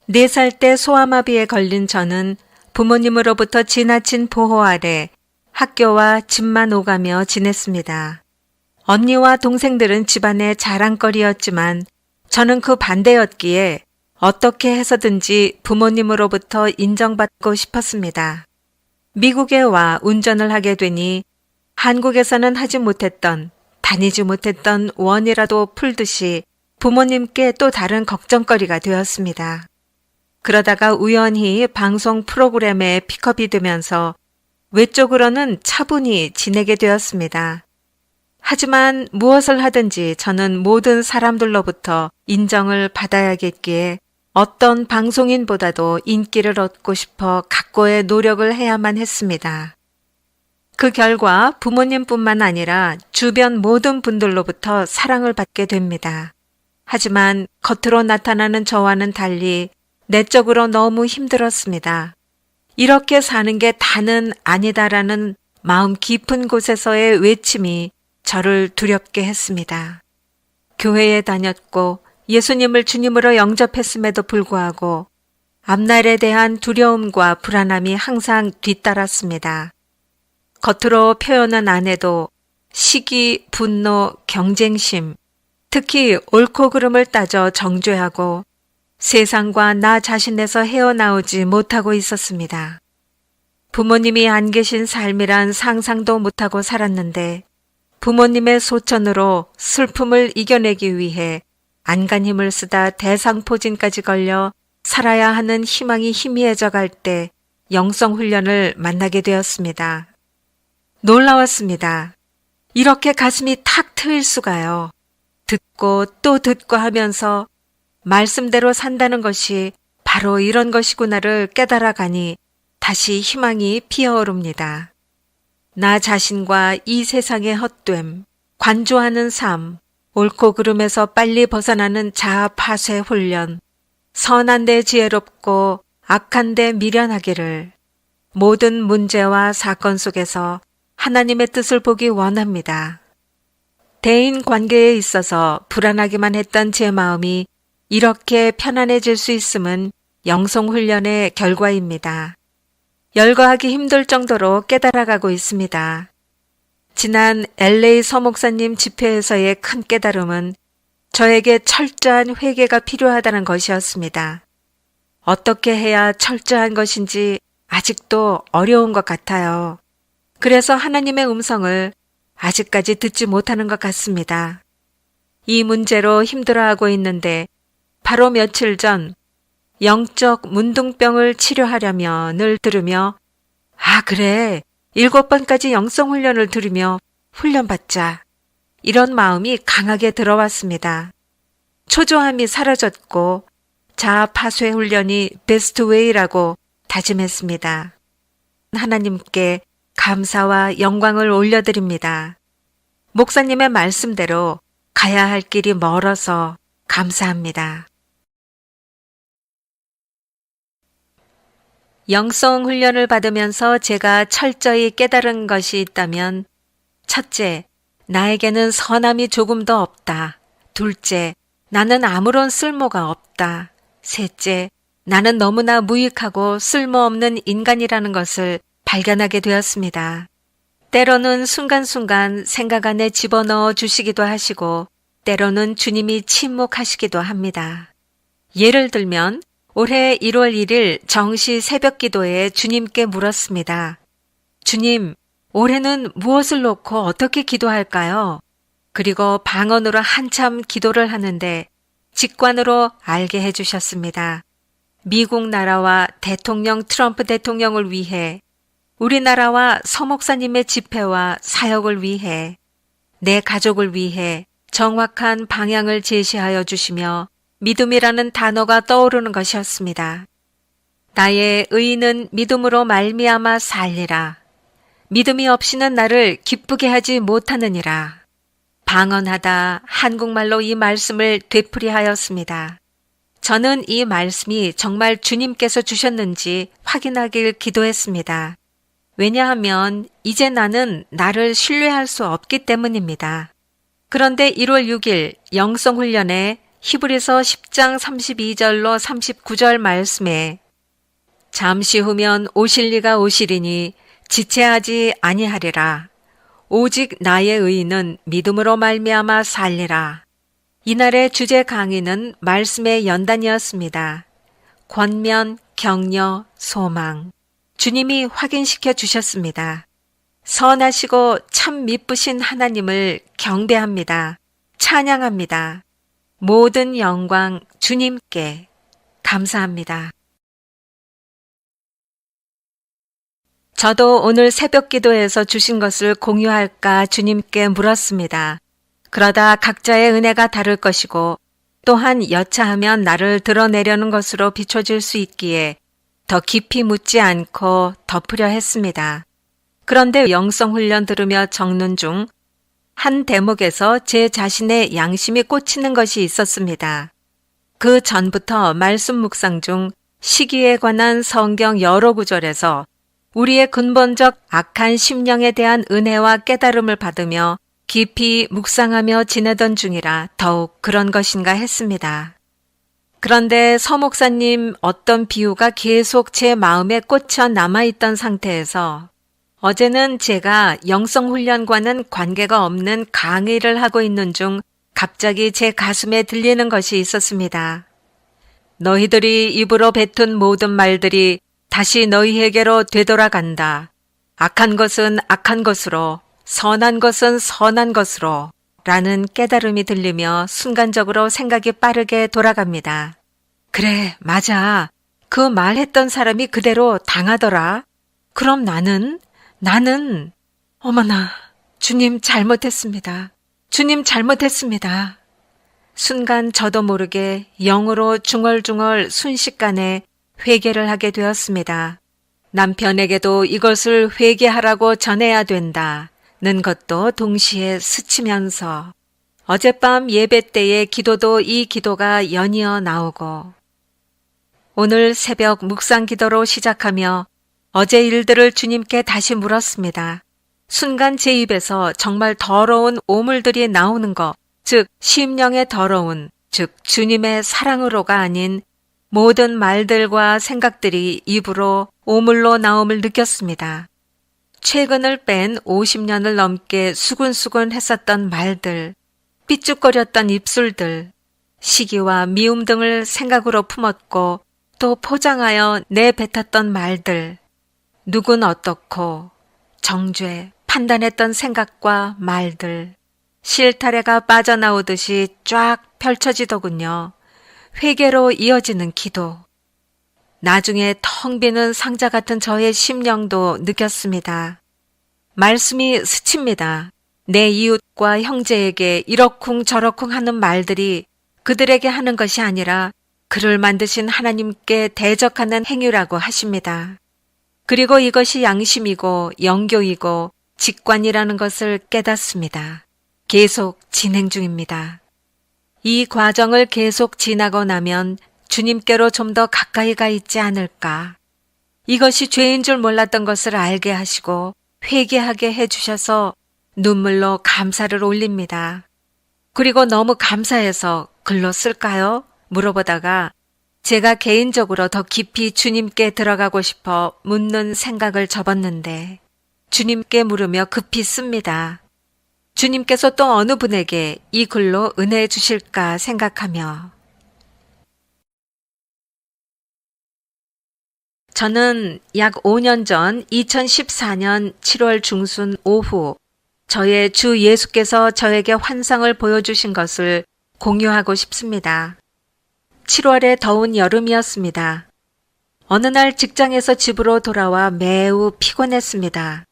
4살 때 소아마비에 걸린 저는 부모님으로부터 지나친 보호 아래 학교와 집만 오가며 지냈습니다. 언니와 동생들은 집안의 자랑거리였지만 저는 그 반대였기에 어떻게 해서든지 부모님으로부터 인정받고 싶었습니다. 미국에 와 운전을 하게 되니 한국에서는 하지 못했던, 다니지 못했던 원이라도 풀듯이 부모님께 또 다른 걱정거리가 되었습니다. 그러다가 우연히 방송 프로그램에 픽업이 되면서 외적으로는 차분히 지내게 되었습니다. 하지만 무엇을 하든지 저는 모든 사람들로부터 인정을 받아야겠기에 어떤 방송인보다도 인기를 얻고 싶어 각고의 노력을 해야만 했습니다. 그 결과 부모님뿐만 아니라 주변 모든 분들로부터 사랑을 받게 됩니다. 하지만 겉으로 나타나는 저와는 달리 내적으로 너무 힘들었습니다. 이렇게 사는 게 다는 아니다라는 마음 깊은 곳에서의 외침이 저를 두렵게 했습니다. 교회에 다녔고 예수님을 주님으로 영접했음에도 불구하고 앞날에 대한 두려움과 불안함이 항상 뒤따랐습니다. 겉으로 표현은 안 해도 시기, 분노, 경쟁심, 특히 옳고 그름을 따져 정죄하고 세상과 나 자신에서 헤어나오지 못하고 있었습니다. 부모님이 안 계신 삶이란 상상도 못하고 살았는데 부모님의 소천으로 슬픔을 이겨내기 위해 안간 힘을 쓰다 대상포진까지 걸려 살아야 하는 희망이 희미해져 갈 때 영성훈련을 만나게 되었습니다. 놀라웠습니다. 이렇게 가슴이 탁 트일 수가요. 듣고 또 듣고 하면서 말씀대로 산다는 것이 바로 이런 것이구나를 깨달아가니 다시 희망이 피어오릅니다. 나 자신과 이 세상의 헛됨, 관조하는 삶, 옳고 그름에서 빨리 벗어나는 자아 파쇄 훈련, 선한 데 지혜롭고 악한 데 미련하기를 모든 문제와 사건 속에서 하나님의 뜻을 보기 원합니다. 대인 관계에 있어서 불안하기만 했던 제 마음이 이렇게 편안해질 수 있음은 영성훈련의 결과입니다. 열거하기 힘들 정도로 깨달아가고 있습니다. 지난 LA 서목사님 집회에서의 큰 깨달음은 저에게 철저한 회개가 필요하다는 것이었습니다. 어떻게 해야 철저한 것인지 아직도 어려운 것 같아요. 그래서 하나님의 음성을 아직까지 듣지 못하는 것 같습니다. 이 문제로 힘들어하고 있는데 바로 며칠 전 영적 문둥병을 치료하려면을 들으며 아 그래 7번까지 영성훈련을 들으며 훈련받자 이런 마음이 강하게 들어왔습니다. 초조함이 사라졌고 자아 파쇄 훈련이 베스트 웨이라고 다짐했습니다. 하나님께 감사와 영광을 올려드립니다. 목사님의 말씀대로 가야 할 길이 멀어서 감사합니다. 영성 훈련을 받으면서 제가 철저히 깨달은 것이 있다면 첫째, 나에게는 선함이 조금도 없다. 둘째, 나는 아무런 쓸모가 없다. 셋째, 나는 너무나 무익하고 쓸모없는 인간이라는 것을 발견하게 되었습니다. 때로는 순간순간 생각 안에 집어넣어 주시기도 하시고 때로는 주님이 침묵하시기도 합니다. 예를 들면 올해 1월 1일 정시 새벽 기도에 주님께 물었습니다. 주님, 올해는 무엇을 놓고 어떻게 기도할까요? 그리고 방언으로 한참 기도를 하는데 직관으로 알게 해주셨습니다. 미국 나라와 대통령 트럼프 대통령을 위해 우리나라와 서목사님의 집회와 사역을 위해 내 가족을 위해 정확한 방향을 제시하여 주시며 믿음이라는 단어가 떠오르는 것이었습니다. 나의 의인은 믿음으로 말미암아 살리라. 믿음이 없이는 나를 기쁘게 하지 못하느니라. 방언하다 한국말로 이 말씀을 되풀이하였습니다. 저는 이 말씀이 정말 주님께서 주셨는지 확인하길 기도했습니다. 왜냐하면 이제 나는 나를 신뢰할 수 없기 때문입니다. 그런데 1월 6일 영성훈련에 히브리서 10장 32절로 39절 말씀에 잠시 후면 오실 이가 오시리니 지체하지 아니하리라. 오직 나의 의인은 믿음으로 말미암아 살리라. 이날의 주제 강의는 말씀의 연단이었습니다. 권면, 격려, 소망. 주님이 확인시켜 주셨습니다. 선하시고 참 미쁘신 하나님을 경배합니다. 찬양합니다. 모든 영광 주님께 감사합니다. 저도 오늘 새벽 기도에서 주신 것을 공유할까 주님께 물었습니다. 그러다 각자의 은혜가 다를 것이고 또한 여차하면 나를 드러내려는 것으로 비춰질 수 있기에 더 깊이 묻지 않고 덮으려 했습니다. 그런데 영성훈련 들으며 적는 중 한 대목에서 제 자신의 양심이 꽂히는 것이 있었습니다. 그 전부터 말씀 묵상 중 시기에 관한 성경 여러 구절에서 우리의 근본적 악한 심령에 대한 은혜와 깨달음을 받으며 깊이 묵상하며 지내던 중이라 더욱 그런 것인가 했습니다. 그런데 서 목사님 어떤 비유가 계속 제 마음에 꽂혀 남아있던 상태에서 어제는 제가 영성훈련과는 관계가 없는 강의를 하고 있는 중 갑자기 제 가슴에 들리는 것이 있었습니다. 너희들이 입으로 뱉은 모든 말들이 다시 너희에게로 되돌아간다. 악한 것은 악한 것으로, 선한 것은 선한 것으로 라는 깨달음이 들리며 순간적으로 생각이 빠르게 돌아갑니다. 그래, 맞아. 그 말했던 사람이 그대로 당하더라. 그럼 나는 어머나, 주님 잘못했습니다. 주님 잘못했습니다. 순간 저도 모르게 영으로 중얼중얼 순식간에 회개를 하게 되었습니다. 남편에게도 이것을 회개하라고 전해야 된다는 것도 동시에 스치면서 어젯밤 예배 때의 기도도 이 기도가 연이어 나오고 오늘 새벽 묵상 기도로 시작하며 어제 일들을 주님께 다시 물었습니다. 순간 제 입에서 정말 더러운 오물들이 나오는 것, 즉 심령의 더러운, 즉 주님의 사랑으로가 아닌 모든 말들과 생각들이 입으로 오물로 나옴을 느꼈습니다. 최근을 뺀 50년을 넘게 수근수근 했었던 말들, 삐죽거렸던 입술들, 시기와 미움 등을 생각으로 품었고 또 포장하여 내뱉었던 말들, 누군 어떻고 정죄, 판단했던 생각과 말들, 실타래가 빠져나오듯이 쫙 펼쳐지더군요. 회개로 이어지는 기도. 나중에 텅 비는 상자 같은 저의 심령도 느꼈습니다. 말씀이 스칩니다. 내 이웃과 형제에게 이러쿵 저러쿵 하는 말들이 그들에게 하는 것이 아니라 그를 만드신 하나님께 대적하는 행위라고 하십니다. 그리고 이것이 양심이고 영교이고 직관이라는 것을 깨닫습니다. 계속 진행 중입니다. 이 과정을 계속 지나고 나면 주님께로 좀 더 가까이 가 있지 않을까. 이것이 죄인 줄 몰랐던 것을 알게 하시고 회개하게 해주셔서 눈물로 감사를 올립니다. 그리고 너무 감사해서 글로 쓸까요? 물어보다가 제가 개인적으로 더 깊이 주님께 들어가고 싶어 묻는 생각을 접었는데 주님께 물으며 급히 씁니다. 주님께서 또 어느 분에게 이 글로 은혜 주실까 생각하며 저는 약 5년 전 2014년 7월 중순 오후 저의 주 예수께서 저에게 환상을 보여주신 것을 공유하고 싶습니다. 7월의 더운 여름이었습니다. 어느 날 직장에서 집으로 돌아와 매우 피곤했습니다.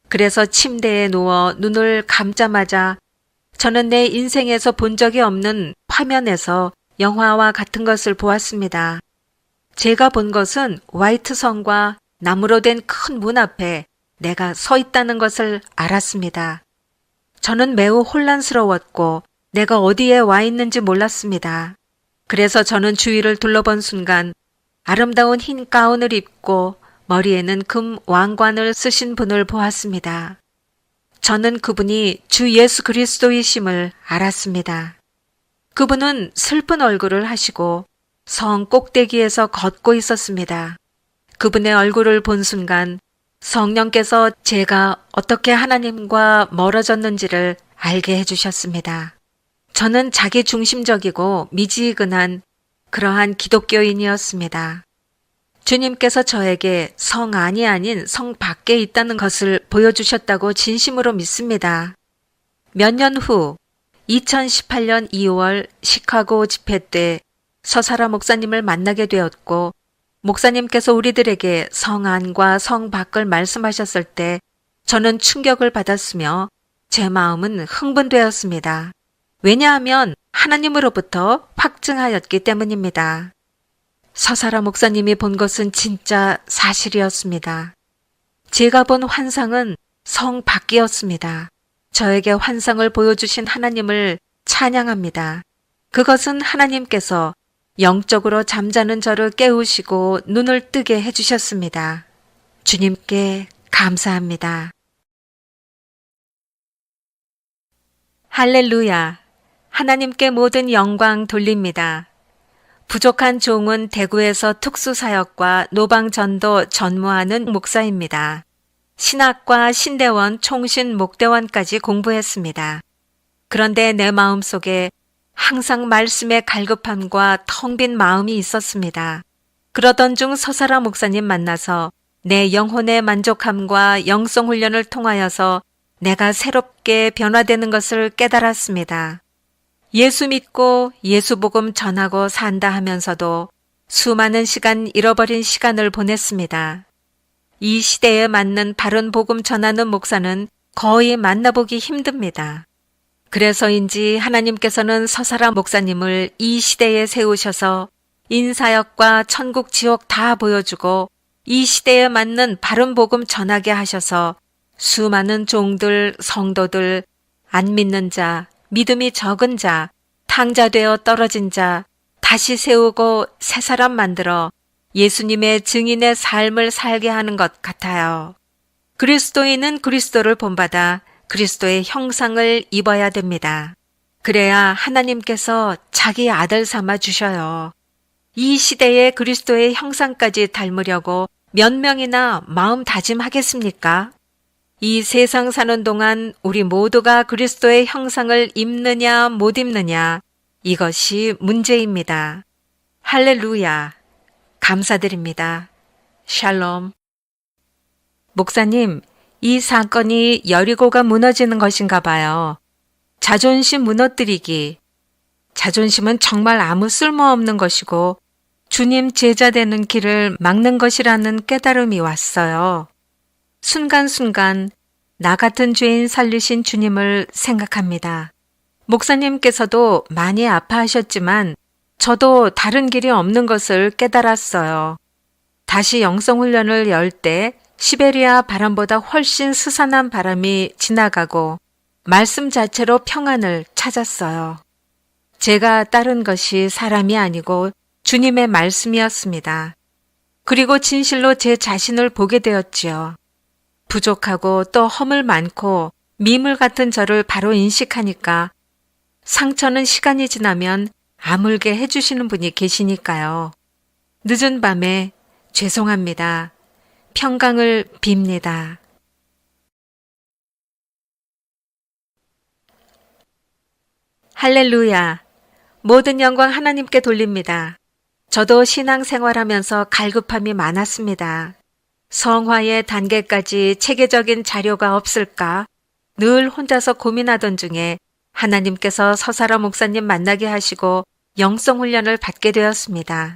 그래서 침대에 누워 눈을 감자마자 저는 내 인생에서 본 적이 없는 화면에서 영화와 같은 것을 보았습니다. 제가 본 것은 화이트성과 나무로 된 큰 문 앞에 내가 서 있다는 것을 알았습니다. 저는 매우 혼란스러웠고 내가 어디에 와 있는지 몰랐습니다. 그래서 저는 주위를 둘러본 순간 아름다운 흰 가운을 입고 머리에는 금 왕관을 쓰신 분을 보았습니다. 저는 그분이 주 예수 그리스도이심을 알았습니다. 그분은 슬픈 얼굴을 하시고 성 꼭대기에서 걷고 있었습니다. 그분의 얼굴을 본 순간 성령께서 제가 어떻게 하나님과 멀어졌는지를 알게 해주셨습니다. 저는 자기중심적이고 미지근한 그러한 기독교인이었습니다. 주님께서 저에게 성 안이 아닌 성 밖에 있다는 것을 보여주셨다고 진심으로 믿습니다. 몇 년 후 2018년 2월 시카고 집회 때 서사라 목사님을 만나게 되었고 목사님께서 우리들에게 성 안과 성 밖을 말씀하셨을 때 저는 충격을 받았으며 제 마음은 흥분되었습니다. 왜냐하면 하나님으로부터 확증하였기 때문입니다. 서사라 목사님이 본 것은 진짜 사실이었습니다. 제가 본 환상은 성 밖이었습니다. 저에게 환상을 보여주신 하나님을 찬양합니다. 그것은 하나님께서 영적으로 잠자는 저를 깨우시고 눈을 뜨게 해주셨습니다. 주님께 감사합니다. 할렐루야! 하나님께 모든 영광 돌립니다. 부족한 종은 대구에서 특수사역과 노방전도 전무하는 목사입니다. 신학과 신대원, 총신, 목대원까지 공부했습니다. 그런데 내 마음속에 항상 말씀의 갈급함과 텅 빈 마음이 있었습니다. 그러던 중 서사라 목사님 만나서 내 영혼의 만족함과 영성훈련을 통하여서 내가 새롭게 변화되는 것을 깨달았습니다. 예수 믿고 예수 복음 전하고 산다 하면서도 수많은 시간 잃어버린 시간을 보냈습니다. 이 시대에 맞는 바른 복음 전하는 목사는 거의 만나보기 힘듭니다. 그래서인지 하나님께서는 서사라 목사님을 이 시대에 세우셔서 인사역과 천국 지옥 다 보여주고 이 시대에 맞는 바른 복음 전하게 하셔서 수많은 종들, 성도들, 안 믿는 자, 믿음이 적은 자, 탕자되어 떨어진 자 다시 세우고 새 사람 만들어 예수님의 증인의 삶을 살게 하는 것 같아요. 그리스도인은 그리스도를 본받아 그리스도의 형상을 입어야 됩니다. 그래야 하나님께서 자기 아들 삼아 주셔요. 이 시대에 그리스도의 형상까지 닮으려고 몇 명이나 마음 다짐하겠습니까? 이 세상 사는 동안 우리 모두가 그리스도의 형상을 입느냐 못 입느냐 이것이 문제입니다. 할렐루야. 감사드립니다. 샬롬. 목사님, 이 사건이 여리고가 무너지는 것인가 봐요. 자존심 무너뜨리기. 자존심은 정말 아무 쓸모없는 것이고 주님 제자 되는 길을 막는 것이라는 깨달음이 왔어요. 순간순간 나 같은 죄인 살리신 주님을 생각합니다. 목사님께서도 많이 아파하셨지만 저도 다른 길이 없는 것을 깨달았어요. 다시 영성훈련을 열 때 시베리아 바람보다 훨씬 스산한 바람이 지나가고 말씀 자체로 평안을 찾았어요. 제가 따른 것이 사람이 아니고 주님의 말씀이었습니다. 그리고 진실로 제 자신을 보게 되었지요. 부족하고 또 허물 많고 미물 같은 저를 바로 인식하니까 상처는 시간이 지나면 아물게 해주시는 분이 계시니까요. 늦은 밤에 죄송합니다. 평강을 빕니다. 할렐루야. 모든 영광 하나님께 돌립니다. 저도 신앙생활하면서 갈급함이 많았습니다. 성화의 단계까지 체계적인 자료가 없을까? 늘 혼자서 고민하던 중에 하나님께서 서사라 목사님 만나게 하시고 영성훈련을 받게 되었습니다.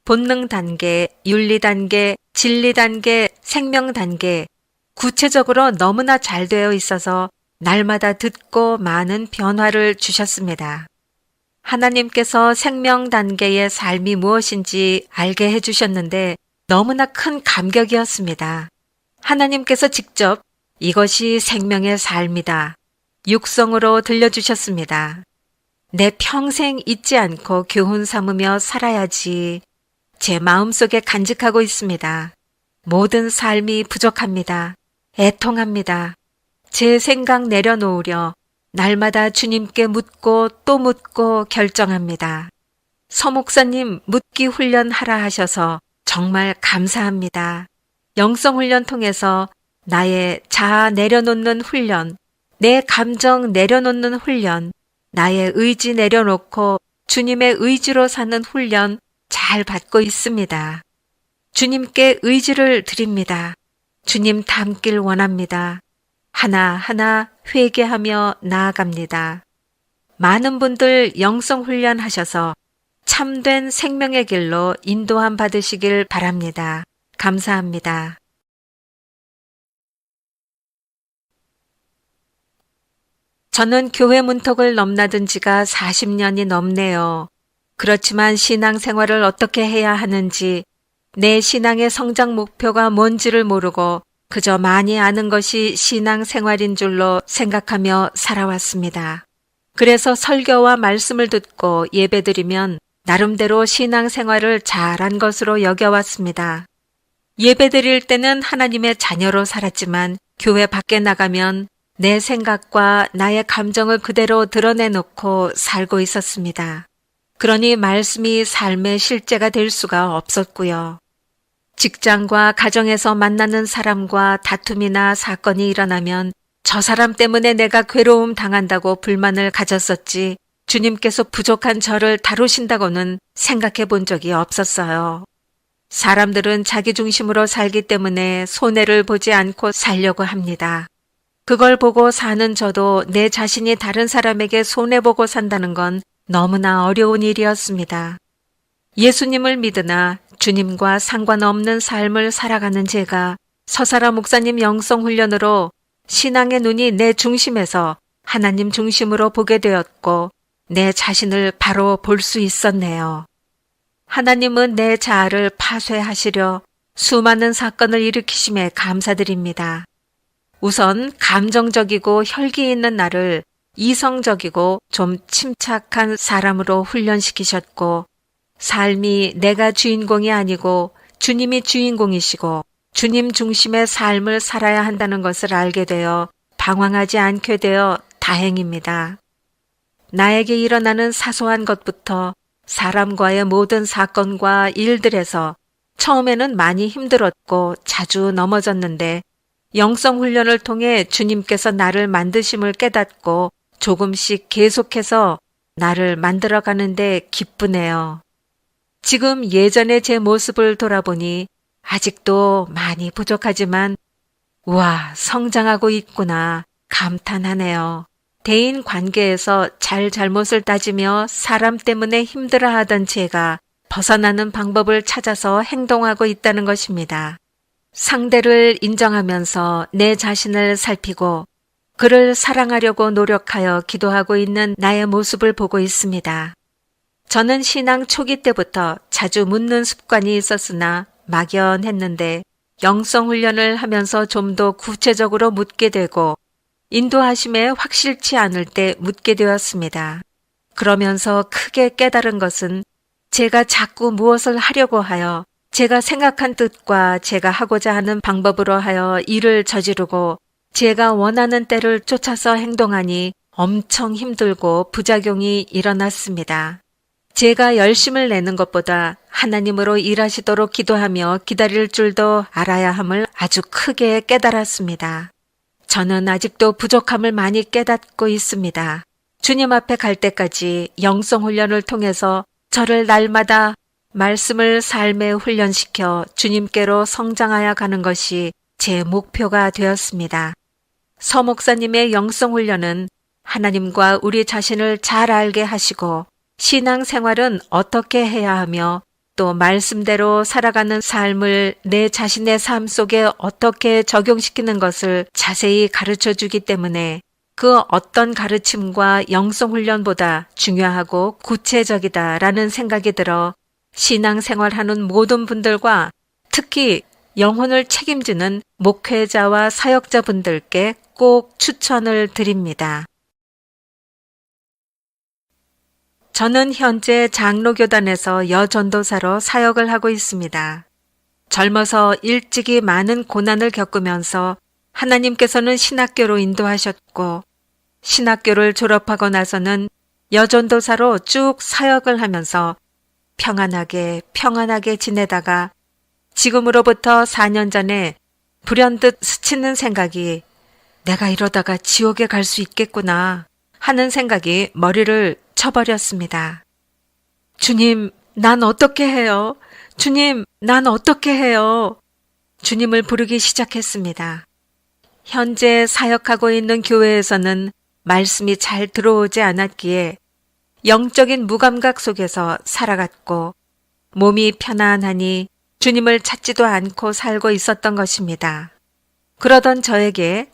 본능 단계, 윤리 단계, 진리 단계, 생명 단계, 구체적으로 너무나 잘 되어 있어서 날마다 듣고 많은 변화를 주셨습니다. 하나님께서 생명 단계의 삶이 무엇인지 알게 해주셨는데 너무나 큰 감격이었습니다. 하나님께서 직접 이것이 생명의 삶이다. 육성으로 들려주셨습니다. 내 평생 잊지 않고 교훈 삼으며 살아야지. 제 마음속에 간직하고 있습니다. 모든 삶이 부족합니다. 애통합니다. 제 생각 내려놓으려 날마다 주님께 묻고 또 묻고 결정합니다. 서목사님 묻기 훈련 하라 하셔서 정말 감사합니다. 영성훈련 통해서 나의 자아 내려놓는 훈련, 내 감정 내려놓는 훈련, 나의 의지 내려놓고 주님의 의지로 사는 훈련 잘 받고 있습니다. 주님께 의지를 드립니다. 주님 닮길 원합니다. 하나하나 회개하며 나아갑니다. 많은 분들 영성훈련 하셔서 참된 생명의 길로 인도함 받으시길 바랍니다. 감사합니다. 저는 교회 문턱을 넘나든 지가 40년이 넘네요. 그렇지만 신앙생활을 어떻게 해야 하는지, 내 신앙의 성장 목표가 뭔지를 모르고 그저 많이 아는 것이 신앙생활인 줄로 생각하며 살아왔습니다. 그래서 설교와 말씀을 듣고 예배드리면 나름대로 신앙생활을 잘한 것으로 여겨왔습니다. 예배드릴 때는 하나님의 자녀로 살았지만 교회 밖에 나가면 내 생각과 나의 감정을 그대로 드러내놓고 살고 있었습니다. 그러니 말씀이 삶의 실제가 될 수가 없었고요. 직장과 가정에서 만나는 사람과 다툼이나 사건이 일어나면 저 사람 때문에 내가 괴로움 당한다고 불만을 가졌었지 주님께서 부족한 저를 다루신다고는 생각해 본 적이 없었어요. 사람들은 자기 중심으로 살기 때문에 손해를 보지 않고 살려고 합니다. 그걸 보고 사는 저도 내 자신이 다른 사람에게 손해보고 산다는 건 너무나 어려운 일이었습니다. 예수님을 믿으나 주님과 상관없는 삶을 살아가는 제가 서사라 목사님 영성훈련으로 신앙의 눈이 내 중심에서 하나님 중심으로 보게 되었고 내 자신을 바로 볼 수 있었네요. 하나님은 내 자아를 파쇄하시려 수많은 사건을 일으키심에 감사드립니다. 우선 감정적이고 혈기 있는 나를 이성적이고 좀 침착한 사람으로 훈련시키셨고 삶이 내가 주인공이 아니고 주님이 주인공이시고 주님 중심의 삶을 살아야 한다는 것을 알게 되어 방황하지 않게 되어 다행입니다. 나에게 일어나는 사소한 것부터 사람과의 모든 사건과 일들에서 처음에는 많이 힘들었고 자주 넘어졌는데 영성훈련을 통해 주님께서 나를 만드심을 깨닫고 조금씩 계속해서 나를 만들어가는데 기쁘네요. 지금 예전의 제 모습을 돌아보니 아직도 많이 부족하지만 우와, 성장하고 있구나 감탄하네요. 대인 관계에서 잘못을 따지며 사람 때문에 힘들어하던 제가 벗어나는 방법을 찾아서 행동하고 있다는 것입니다. 상대를 인정하면서 내 자신을 살피고 그를 사랑하려고 노력하여 기도하고 있는 나의 모습을 보고 있습니다. 저는 신앙 초기 때부터 자주 묻는 습관이 있었으나 막연했는데 영성훈련을 하면서 좀 더 구체적으로 묻게 되고 인도하심에 확실치 않을 때 묻게 되었습니다. 그러면서 크게 깨달은 것은 제가 자꾸 무엇을 하려고 하여 제가 생각한 뜻과 제가 하고자 하는 방법으로 하여 일을 저지르고 제가 원하는 때를 쫓아서 행동하니 엄청 힘들고 부작용이 일어났습니다. 제가 열심을 내는 것보다 하나님으로 일하시도록 기도하며 기다릴 줄도 알아야 함을 아주 크게 깨달았습니다. 저는 아직도 부족함을 많이 깨닫고 있습니다. 주님 앞에 갈 때까지 영성훈련을 통해서 저를 날마다 말씀을 삶에 훈련시켜 주님께로 성장하여 가는 것이 제 목표가 되었습니다. 서 목사님의 영성훈련은 하나님과 우리 자신을 잘 알게 하시고 신앙생활은 어떻게 해야 하며 또 말씀대로 살아가는 삶을 내 자신의 삶 속에 어떻게 적용시키는 것을 자세히 가르쳐 주기 때문에 그 어떤 가르침과 영성훈련보다 중요하고 구체적이다라는 생각이 들어 신앙생활하는 모든 분들과 특히 영혼을 책임지는 목회자와 사역자분들께 꼭 추천을 드립니다. 저는 현재 장로교단에서 여전도사로 사역을 하고 있습니다. 젊어서 일찍이 많은 고난을 겪으면서 하나님께서는 신학교로 인도하셨고 신학교를 졸업하고 나서는 여전도사로 쭉 사역을 하면서 평안하게 지내다가 지금으로부터 4년 전에 불현듯 스치는 생각이 내가 이러다가 지옥에 갈 수 있겠구나 하는 생각이 머리를 쳐버렸습니다. 주님, 난 어떻게 해요? 주님, 난 어떻게 해요? 주님을 부르기 시작했습니다. 현재 사역하고 있는 교회에서는 말씀이 잘 들어오지 않았기에 영적인 무감각 속에서 살아갔고 몸이 편안하니 주님을 찾지도 않고 살고 있었던 것입니다. 그러던 저에게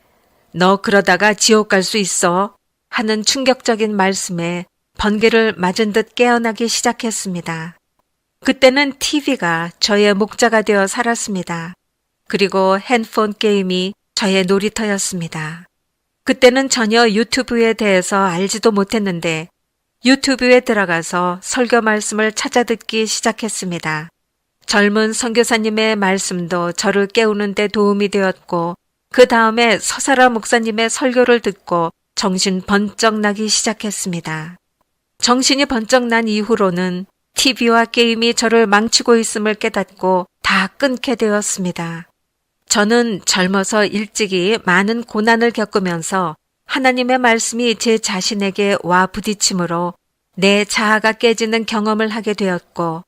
너 그러다가 지옥 갈 수 있어 하는 충격적인 말씀에 번개를 맞은 듯 깨어나기 시작했습니다. 그때는 TV가 저의 목자가 되어 살았습니다. 그리고 핸드폰 게임이 저의 놀이터였습니다. 그때는 전혀 유튜브에 대해서 알지도 못했는데 유튜브에 들어가서 설교 말씀을 찾아 듣기 시작했습니다. 젊은 선교사님의 말씀도 저를 깨우는 데 도움이 되었고 그 다음에 서사라 목사님의 설교를 듣고 정신 번쩍 나기 시작했습니다. 정신이 번쩍 난 이후로는 TV와 게임이 저를 망치고 있음을 깨닫고 다 끊게 되었습니다. 저는 젊어서 일찍이 많은 고난을 겪으면서 하나님의 말씀이 제 자신에게 와 부딪힘으로 내 자아가 깨지는 경험을 하게 되었고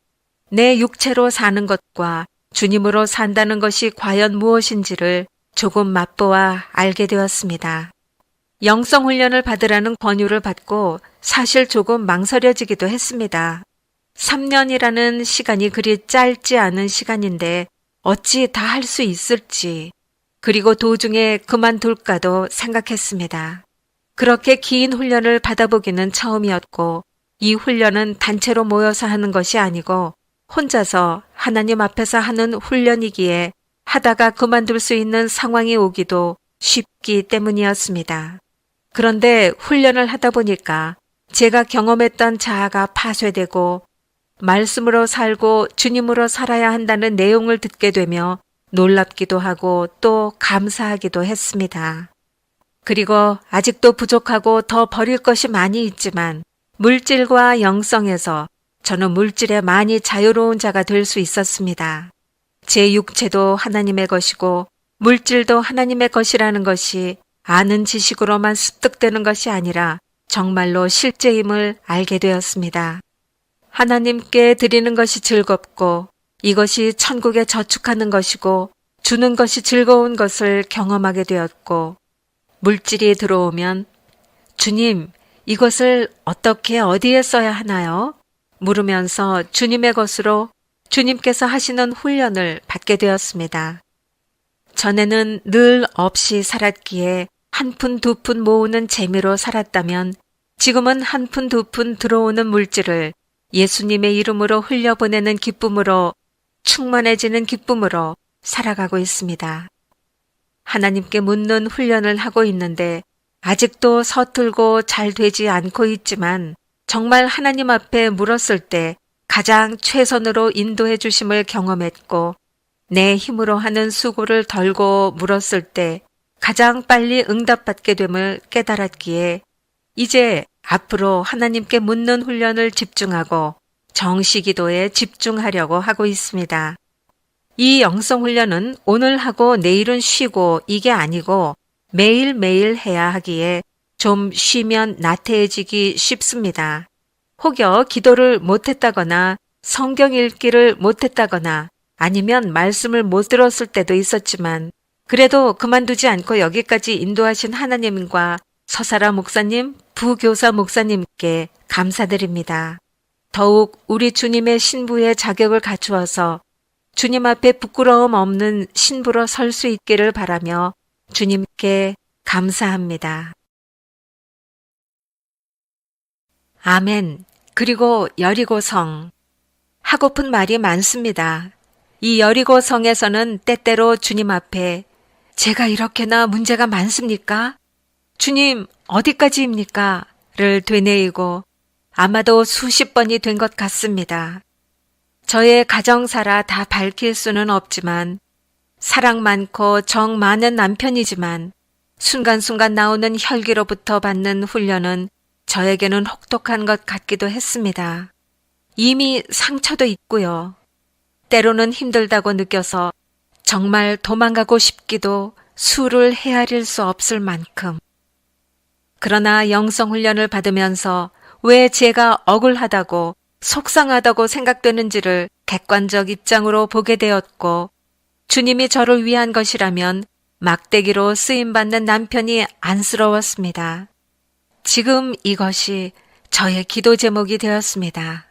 내 육체로 사는 것과 주님으로 산다는 것이 과연 무엇인지를 조금 맛보아 알게 되었습니다. 영성훈련을 받으라는 권유를 받고 사실 조금 망설여지기도 했습니다. 3년이라는 시간이 그리 짧지 않은 시간인데 어찌 다 할 수 있을지 그리고 도중에 그만둘까도 생각했습니다. 그렇게 긴 훈련을 받아보기는 처음이었고 이 훈련은 단체로 모여서 하는 것이 아니고 혼자서 하나님 앞에서 하는 훈련이기에 하다가 그만둘 수 있는 상황이 오기도 쉽기 때문이었습니다. 그런데 훈련을 하다 보니까 제가 경험했던 자아가 파쇄되고 말씀으로 살고 주님으로 살아야 한다는 내용을 듣게 되며 놀랍기도 하고 또 감사하기도 했습니다. 그리고 아직도 부족하고 더 버릴 것이 많이 있지만 물질과 영성에서 저는 물질에 많이 자유로운 자가 될 수 있었습니다. 제 육체도 하나님의 것이고 물질도 하나님의 것이라는 것이 아는 지식으로만 습득되는 것이 아니라 정말로 실제임을 알게 되었습니다. 하나님께 드리는 것이 즐겁고 이것이 천국에 저축하는 것이고 주는 것이 즐거운 것을 경험하게 되었고 물질이 들어오면 주님, 이것을 어떻게 어디에 써야 하나요? 물으면서 주님의 것으로 주님께서 하시는 훈련을 받게 되었습니다. 전에는 늘 없이 살았기에 한 푼 두 푼 모으는 재미로 살았다면 지금은 한 푼 두 푼 들어오는 물질을 예수님의 이름으로 흘려보내는 기쁨으로 충만해지는 기쁨으로 살아가고 있습니다. 하나님께 묻는 훈련을 하고 있는데 아직도 서툴고 잘 되지 않고 있지만 정말 하나님 앞에 물었을 때 가장 최선으로 인도해 주심을 경험했고 내 힘으로 하는 수고를 덜고 물었을 때 가장 빨리 응답받게 됨을 깨달았기에 이제 앞으로 하나님께 묻는 훈련을 집중하고 정시기도에 집중하려고 하고 있습니다. 이 영성훈련은 오늘 하고 내일은 쉬고 이게 아니고 매일매일 해야 하기에 좀 쉬면 나태해지기 쉽습니다. 혹여 기도를 못했다거나 성경 읽기를 못했다거나 아니면 말씀을 못 들었을 때도 있었지만 그래도 그만두지 않고 여기까지 인도하신 하나님과 서사라 목사님, 부교사 목사님께 감사드립니다. 더욱 우리 주님의 신부의 자격을 갖추어서 주님 앞에 부끄러움 없는 신부로 설 수 있기를 바라며 주님께 감사합니다. 아멘. 그리고 여리고성. 하고픈 말이 많습니다. 이 여리고성에서는 때때로 주님 앞에 제가 이렇게나 문제가 많습니까? 주님 어디까지입니까? 를 되뇌이고 아마도 수십 번이 된 것 같습니다. 저의 가정사라 다 밝힐 수는 없지만 사랑 많고 정 많은 남편이지만 순간순간 나오는 혈기로부터 받는 훈련은 저에게는 혹독한 것 같기도 했습니다. 이미 상처도 있고요. 때로는 힘들다고 느껴서 정말 도망가고 싶기도 수를 헤아릴 수 없을 만큼. 그러나 영성훈련을 받으면서 왜 제가 억울하다고 속상하다고 생각되는지를 객관적 입장으로 보게 되었고, 주님이 저를 위한 것이라면 막대기로 쓰임받는 남편이 안쓰러웠습니다. 지금 이것이 저의 기도 제목이 되었습니다.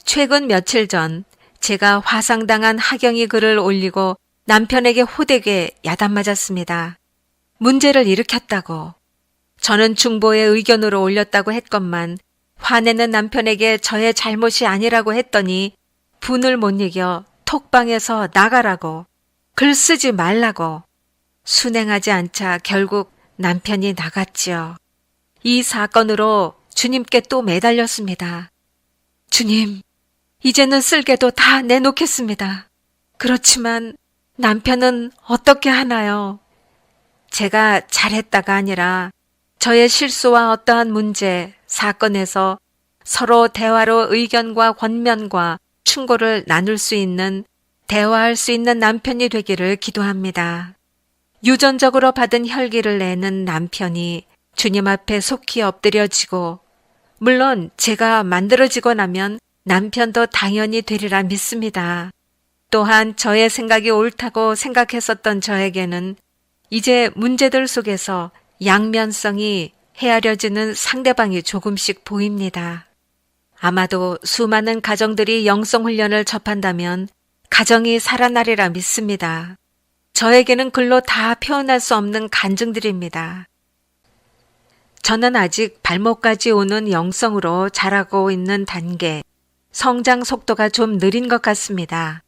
최근 며칠 전 제가 화상당한 하경이 글을 올리고 남편에게 호되게 야단맞았습니다. 문제를 일으켰다고. 저는 중보의 의견으로 올렸다고 했건만 화내는 남편에게 저의 잘못이 아니라고 했더니 분을 못 이겨 톡방에서 나가라고, 글 쓰지 말라고. 순행하지 않자 결국 남편이 나갔지요. 이 사건으로 주님께 또 매달렸습니다. 주님, 이제는 쓸개도 다 내놓겠습니다. 그렇지만 남편은 어떻게 하나요? 제가 잘했다가 아니라 저의 실수와 어떠한 문제, 사건에서 서로 대화로 의견과 권면과 충고를 나눌 수 있는, 대화할 수 있는 남편이 되기를 기도합니다. 유전적으로 받은 혈기를 내는 남편이 주님 앞에 속히 엎드려지고, 물론 제가 만들어지고 나면 남편도 당연히 되리라 믿습니다. 또한 저의 생각이 옳다고 생각했었던 저에게는 이제 문제들 속에서 양면성이 헤아려지는 상대방이 조금씩 보입니다. 아마도 수많은 가정들이 영성훈련을 접한다면 가정이 살아나리라 믿습니다. 저에게는 글로 다 표현할 수 없는 간증들입니다. 저는 아직 발목까지 오는 영성으로 자라고 있는 단계, 성장 속도가 좀 느린 것 같습니다.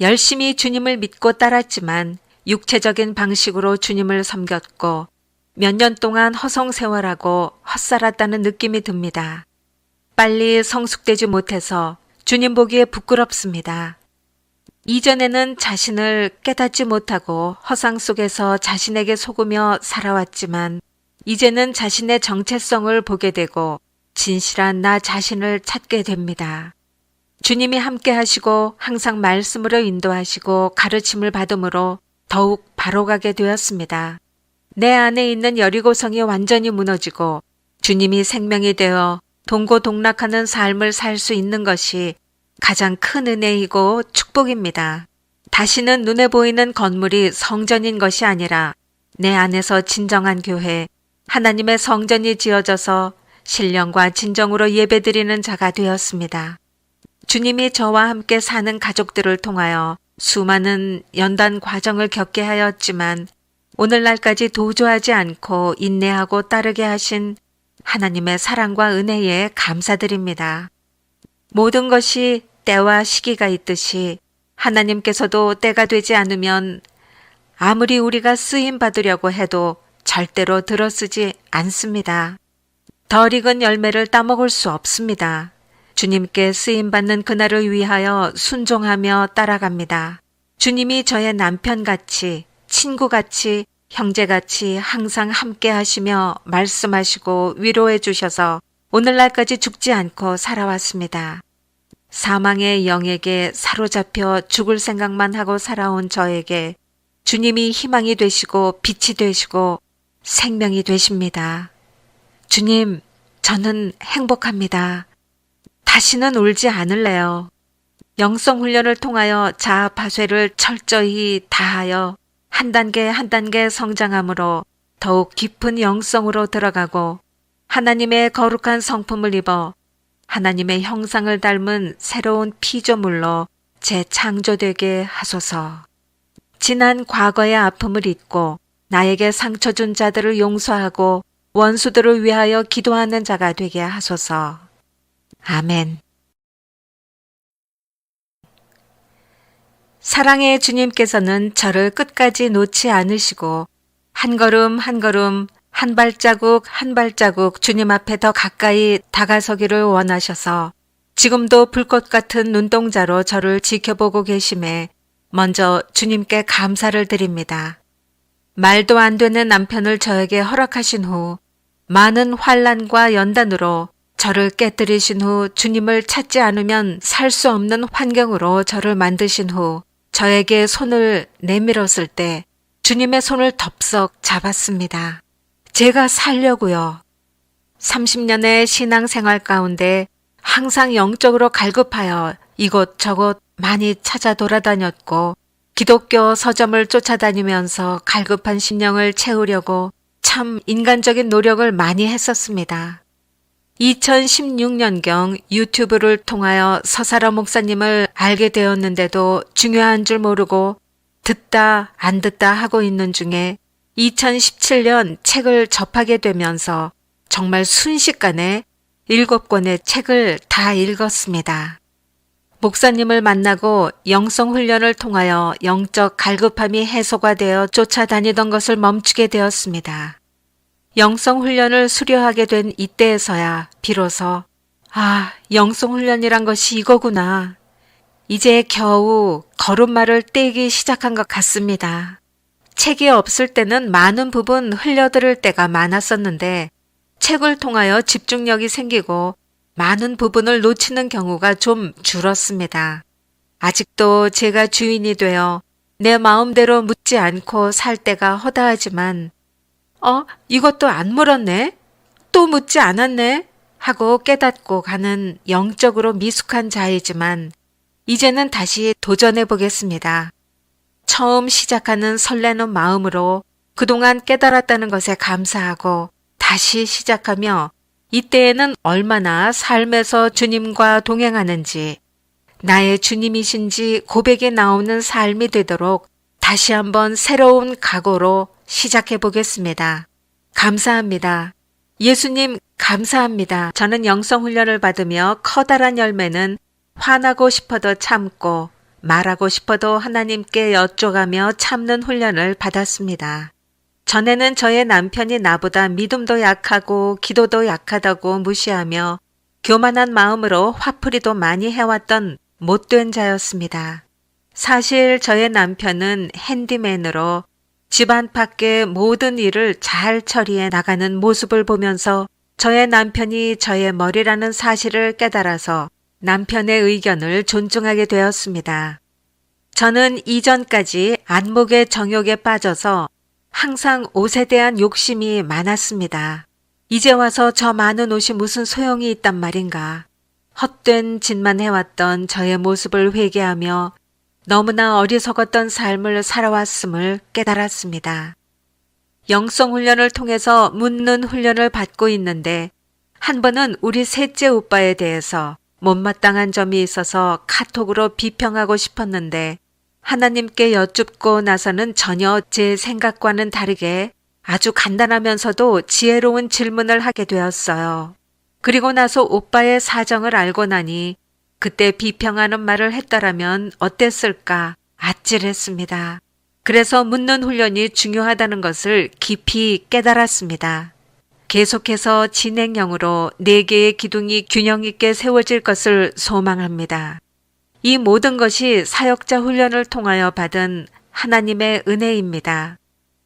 열심히 주님을 믿고 따랐지만 육체적인 방식으로 주님을 섬겼고 몇 년 동안 허송세월하고 헛살았다는 느낌이 듭니다. 빨리 성숙되지 못해서 주님 보기에 부끄럽습니다. 이전에는 자신을 깨닫지 못하고 허상 속에서 자신에게 속으며 살아왔지만 이제는 자신의 정체성을 보게 되고 진실한 나 자신을 찾게 됩니다. 주님이 함께 하시고 항상 말씀으로 인도하시고 가르침을 받음으로 더욱 바로가게 되었습니다. 내 안에 있는 여리고성이 완전히 무너지고 주님이 생명이 되어 동고동락하는 삶을 살 수 있는 것이 가장 큰 은혜이고 축복입니다. 다시는 눈에 보이는 건물이 성전인 것이 아니라 내 안에서 진정한 교회, 하나님의 성전이 지어져서 신령과 진정으로 예배드리는 자가 되었습니다. 주님이 저와 함께 사는 가족들을 통하여 수많은 연단 과정을 겪게 하였지만 오늘날까지 도주하지 않고 인내하고 따르게 하신 하나님의 사랑과 은혜에 감사드립니다. 모든 것이 때와 시기가 있듯이 하나님께서도 때가 되지 않으면 아무리 우리가 쓰임 받으려고 해도 절대로 들어쓰지 않습니다. 덜 익은 열매를 따먹을 수 없습니다. 주님께 쓰임받는 그날을 위하여 순종하며 따라갑니다. 주님이 저의 남편같이, 친구같이, 형제같이 항상 함께 하시며 말씀하시고 위로해 주셔서 오늘날까지 죽지 않고 살아왔습니다. 사망의 영에게 사로잡혀 죽을 생각만 하고 살아온 저에게 주님이 희망이 되시고 빛이 되시고 생명이 되십니다. 주님, 저는 행복합니다. 다시는 울지 않을래요. 영성훈련을 통하여 자아파쇄를 철저히 다하여 한 단계 한 단계 성장함으로 더욱 깊은 영성으로 들어가고 하나님의 거룩한 성품을 입어 하나님의 형상을 닮은 새로운 피조물로 재창조되게 하소서. 지난 과거의 아픔을 잊고 나에게 상처 준 자들을 용서하고 원수들을 위하여 기도하는 자가 되게 하소서. 아멘. 사랑의 주님께서는 저를 끝까지 놓지 않으시고 한 걸음 한 걸음 한 발자국 한 발자국 주님 앞에 더 가까이 다가서기를 원하셔서 지금도 불꽃 같은 눈동자로 저를 지켜보고 계심에 먼저 주님께 감사를 드립니다. 말도 안 되는 남편을 저에게 허락하신 후 많은 환난과 연단으로 저를 깨뜨리신 후 주님을 찾지 않으면 살 수 없는 환경으로 저를 만드신 후 저에게 손을 내밀었을 때 주님의 손을 덥석 잡았습니다. 제가 살려고요. 30년의 신앙생활 가운데 항상 영적으로 갈급하여 이곳저곳 많이 찾아 돌아다녔고 기독교 서점을 쫓아다니면서 갈급한 심령을 채우려고 참 인간적인 노력을 많이 했었습니다. 2016년경 유튜브를 통하여 서사라 목사님을 알게 되었는데도 중요한 줄 모르고 듣다 안 듣다 하고 있는 중에 2017년 책을 접하게 되면서 정말 순식간에 7권의 책을 다 읽었습니다. 목사님을 만나고 영성훈련을 통하여 영적 갈급함이 해소가 되어 쫓아다니던 것을 멈추게 되었습니다. 영성훈련을 수료하게 된 이때에서야 비로소 영성훈련이란 것이 이거구나. 이제 겨우 걸음마를 떼기 시작한 것 같습니다. 책이 없을 때는 많은 부분 흘려들을 때가 많았었는데 책을 통하여 집중력이 생기고 많은 부분을 놓치는 경우가 좀 줄었습니다. 아직도 제가 주인이 되어 내 마음대로 묻지 않고 살 때가 허다하지만 이것도 안 물었네? 또 묻지 않았네? 하고 깨닫고 가는 영적으로 미숙한 자이지만 이제는 다시 도전해 보겠습니다. 처음 시작하는 설레는 마음으로 그동안 깨달았다는 것에 감사하고 다시 시작하며 이때에는 얼마나 삶에서 주님과 동행하는지 나의 주님이신지 고백이 나오는 삶이 되도록 다시 한번 새로운 각오로 시작해 보겠습니다. 감사합니다. 예수님 감사합니다. 저는 영성훈련을 받으며 커다란 열매는 화나고 싶어도 참고 말하고 싶어도 하나님께 여쭤가며 참는 훈련을 받았습니다. 전에는 저의 남편이 나보다 믿음도 약하고 기도도 약하다고 무시하며 교만한 마음으로 화풀이도 많이 해왔던 못된 자였습니다. 사실 저의 남편은 핸디맨으로 집안 밖의 모든 일을 잘 처리해 나가는 모습을 보면서 저의 남편이 저의 머리라는 사실을 깨달아서 남편의 의견을 존중하게 되었습니다. 저는 이전까지 안목의 정욕에 빠져서 항상 옷에 대한 욕심이 많았습니다. 이제 와서 저 많은 옷이 무슨 소용이 있단 말인가. 헛된 짓만 해왔던 저의 모습을 회개하며 너무나 어리석었던 삶을 살아왔음을 깨달았습니다. 영성훈련을 통해서 묻는 훈련을 받고 있는데 한 번은 우리 셋째 오빠에 대해서 못마땅한 점이 있어서 카톡으로 비평하고 싶었는데 하나님께 여쭙고 나서는 전혀 제 생각과는 다르게 아주 간단하면서도 지혜로운 질문을 하게 되었어요. 그리고 나서 오빠의 사정을 알고 나니 그때 비평하는 말을 했더라면 어땠을까 아찔했습니다. 그래서 묻는 훈련이 중요하다는 것을 깊이 깨달았습니다. 계속해서 진행형으로 4개의 기둥이 균형 있게 세워질 것을 소망합니다. 이 모든 것이 사역자 훈련을 통하여 받은 하나님의 은혜입니다.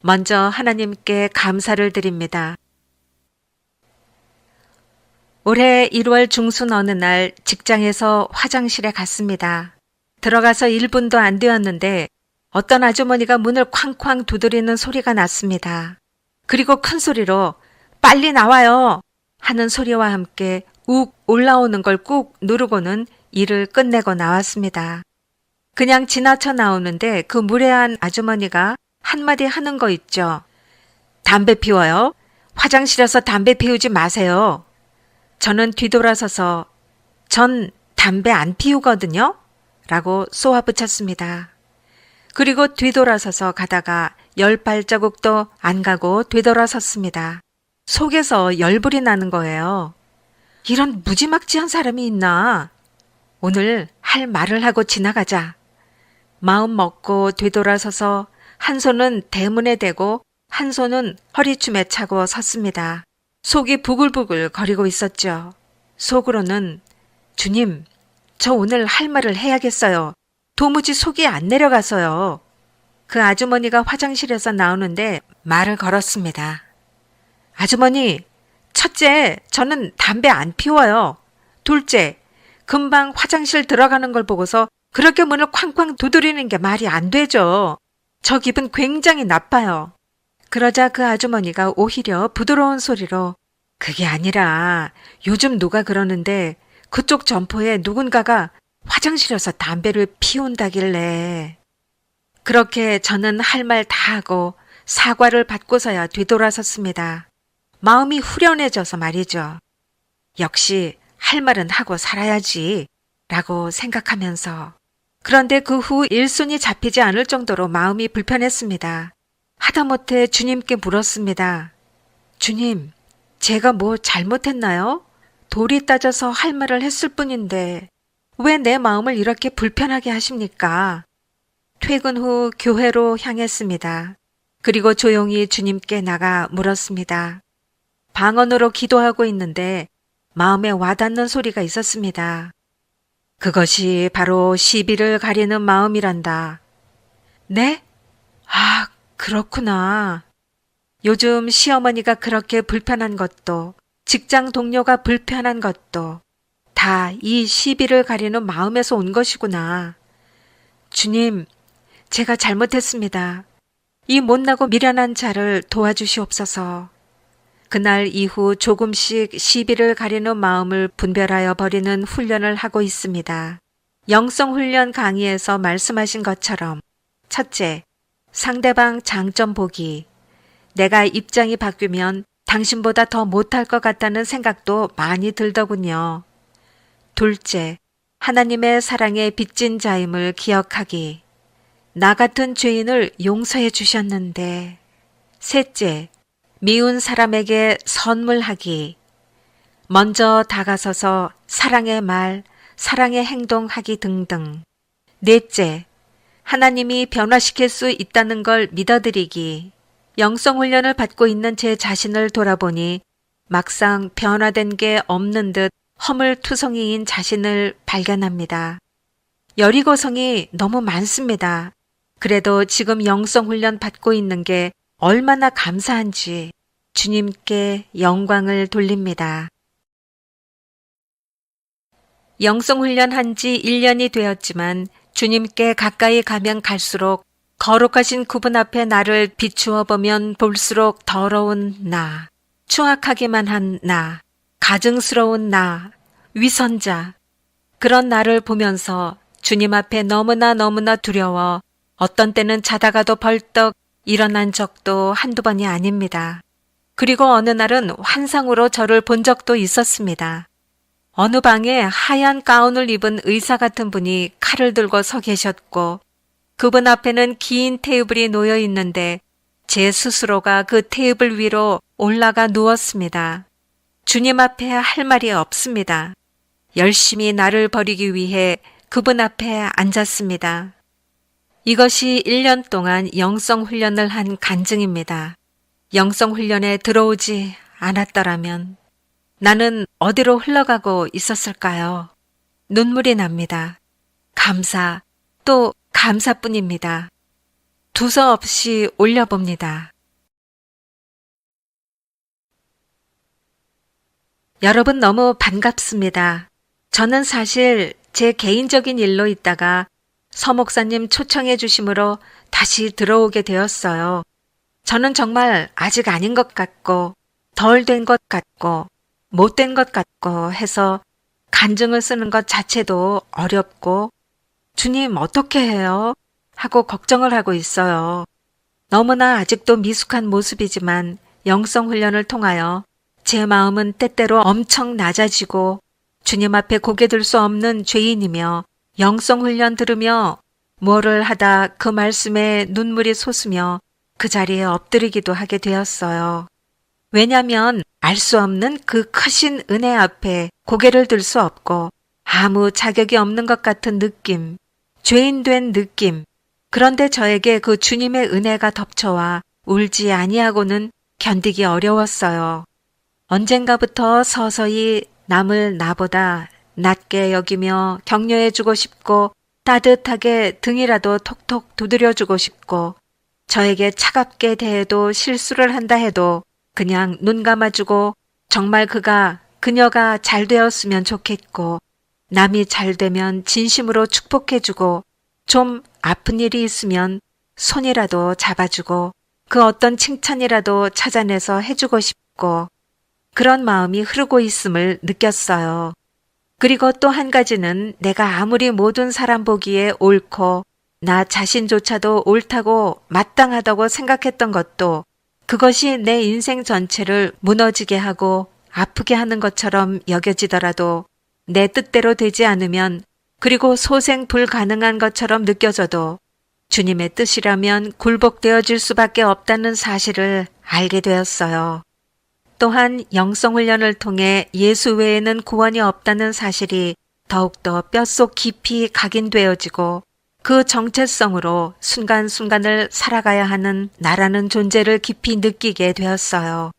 먼저 하나님께 감사를 드립니다. 올해 1월 중순 어느 날 직장에서 화장실에 갔습니다. 들어가서 1분도 안 되었는데 어떤 아주머니가 문을 쾅쾅 두드리는 소리가 났습니다. 그리고 큰 소리로 빨리 나와요 하는 소리와 함께 욱 올라오는 걸 꾹 누르고는 일을 끝내고 나왔습니다. 그냥 지나쳐 나오는데 그 무례한 아주머니가 한마디 하는 거 있죠. 담배 피워요? 화장실에서 담배 피우지 마세요. 저는 뒤돌아서서 전 담배 안 피우거든요? 라고 쏘아붙였습니다. 그리고 뒤돌아서서 가다가 10발자국도 안 가고 되돌아섰습니다. 속에서 열불이 나는 거예요. 이런 무지막지한 사람이 있나? 오늘 할 말을 하고 지나가자. 마음 먹고 되돌아서서 한 손은 대문에 대고 한 손은 허리춤에 차고 섰습니다. 속이 부글부글 거리고 있었죠. 속으로는 주님, 저 오늘 할 말을 해야겠어요. 도무지 속이 안 내려가서요. 그 아주머니가 화장실에서 나오는데 말을 걸었습니다. 아주머니, 첫째, 저는 담배 안 피워요. 둘째, 금방 화장실 들어가는 걸 보고서 그렇게 문을 쾅쾅 두드리는 게 말이 안 되죠. 저 기분 굉장히 나빠요. 그러자 그 아주머니가 오히려 부드러운 소리로 그게 아니라 요즘 누가 그러는데 그쪽 점포에 누군가가 화장실에서 담배를 피운다길래. 그렇게 저는 할 말 다 하고 사과를 받고서야 뒤돌아섰습니다. 마음이 후련해져서 말이죠. 역시 할 말은 하고 살아야지 라고 생각하면서. 그런데 그 후 일순이 잡히지 않을 정도로 마음이 불편했습니다. 하다못해 주님께 물었습니다. 주님, 제가 뭐 잘못했나요? 도리 따져서 할 말을 했을 뿐인데 왜 내 마음을 이렇게 불편하게 하십니까? 퇴근 후 교회로 향했습니다. 그리고 조용히 주님께 나가 물었습니다. 방언으로 기도하고 있는데 마음에 와닿는 소리가 있었습니다. 그것이 바로 시비를 가리는 마음이란다. 네? 아, 그렇구나. 요즘 시어머니가 그렇게 불편한 것도 직장 동료가 불편한 것도 다 이 시비를 가리는 마음에서 온 것이구나. 주님, 제가 잘못했습니다. 이 못나고 미련한 자를 도와주시옵소서. 그날 이후 조금씩 시비를 가리는 마음을 분별하여 버리는 훈련을 하고 있습니다. 영성훈련 강의에서 말씀하신 것처럼 첫째, 상대방 장점 보기. 내가 입장이 바뀌면 당신보다 더 못할 것 같다는 생각도 많이 들더군요. 둘째, 하나님의 사랑에 빚진 자임을 기억하기. 나 같은 죄인을 용서해 주셨는데. 셋째, 미운 사람에게 선물하기. 먼저 다가서서 사랑의 말, 사랑의 행동하기 등등. 넷째, 하나님이 변화시킬 수 있다는 걸 믿어드리기. 영성훈련을 받고 있는 제 자신을 돌아보니 막상 변화된 게 없는 듯 허물투성이인 자신을 발견합니다. 여리고성이 너무 많습니다. 그래도 지금 영성훈련 받고 있는 게 얼마나 감사한지 주님께 영광을 돌립니다. 영성훈련 한 지 1년이 되었지만 주님께 가까이 가면 갈수록 거룩하신 그분 앞에 나를 비추어 보면 볼수록 더러운 나, 추악하기만 한 나, 가증스러운 나, 위선자, 그런 나를 보면서 주님 앞에 너무나 두려워 어떤 때는 자다가도 벌떡 일어난 적도 한두 번이 아닙니다. 그리고 어느 날은 환상으로 저를 본 적도 있었습니다. 어느 방에 하얀 가운을 입은 의사 같은 분이 칼을 들고 서 계셨고 그분 앞에는 긴 테이블이 놓여 있는데 제 스스로가 그 테이블 위로 올라가 누웠습니다. 주님 앞에 할 말이 없습니다. 열심히 나를 버리기 위해 그분 앞에 앉았습니다. 이것이 1년 동안 영성훈련을 한 간증입니다. 영성훈련에 들어오지 않았더라면 나는 어디로 흘러가고 있었을까요? 눈물이 납니다. 감사, 또 감사뿐입니다. 두서없이 올려봅니다. 여러분 너무 반갑습니다. 저는 사실 제 개인적인 일로 있다가 서 목사님 초청해 주심으로 다시 들어오게 되었어요. 저는 정말 아직 아닌 것 같고 덜 된 것 같고 못된 것 같고 해서 간증을 쓰는 것 자체도 어렵고 주님 어떻게 해요? 하고 걱정을 하고 있어요. 너무나 아직도 미숙한 모습이지만 영성훈련을 통하여 제 마음은 때때로 엄청 낮아지고 주님 앞에 고개 들 수 없는 죄인이며 영성훈련 들으며 뭐를 하다 그 말씀에 눈물이 솟으며 그 자리에 엎드리기도 하게 되었어요. 왜냐하면 알 수 없는 그 크신 은혜 앞에 고개를 들 수 없고 아무 자격이 없는 것 같은 느낌, 죄인 된 느낌. 그런데 저에게 그 주님의 은혜가 덮쳐와 울지 아니하고는 견디기 어려웠어요. 언젠가부터 서서히 남을 나보다 낮게 여기며 격려해주고 싶고 따뜻하게 등이라도 톡톡 두드려주고 싶고 저에게 차갑게 대해도 실수를 한다 해도 그냥 눈 감아주고 정말 그녀가 잘 되었으면 좋겠고 남이 잘 되면 진심으로 축복해주고 좀 아픈 일이 있으면 손이라도 잡아주고 그 어떤 칭찬이라도 찾아내서 해주고 싶고 그런 마음이 흐르고 있음을 느꼈어요. 그리고 또 한 가지는 내가 아무리 모든 사람 보기에 옳고 나 자신조차도 옳다고 마땅하다고 생각했던 것도 그것이 내 인생 전체를 무너지게 하고 아프게 하는 것처럼 여겨지더라도 내 뜻대로 되지 않으면 그리고 소생 불가능한 것처럼 느껴져도 주님의 뜻이라면 굴복되어질 수밖에 없다는 사실을 알게 되었어요. 또한 영성훈련을 통해 예수 외에는 구원이 없다는 사실이 더욱더 뼛속 깊이 각인되어지고 그 정체성으로 순간순간을 살아가야 하는 나라는 존재를 깊이 느끼게 되었어요.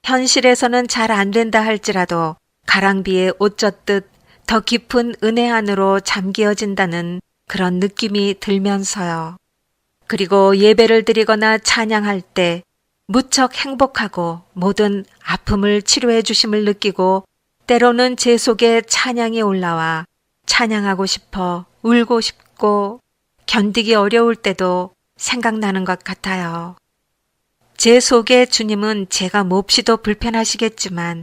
현실에서는 잘 안 된다 할지라도 가랑비에 옷 젖듯 더 깊은 은혜 안으로 잠기어진다는 그런 느낌이 들면서요. 그리고 예배를 드리거나 찬양할 때 무척 행복하고 모든 아픔을 치료해 주심을 느끼고 때로는 제 속에 찬양이 올라와 찬양하고 싶어 울고 싶고 견디기 어려울 때도 생각나는 것 같아요. 제 속에 주님은 제가 몹시도 불편하시겠지만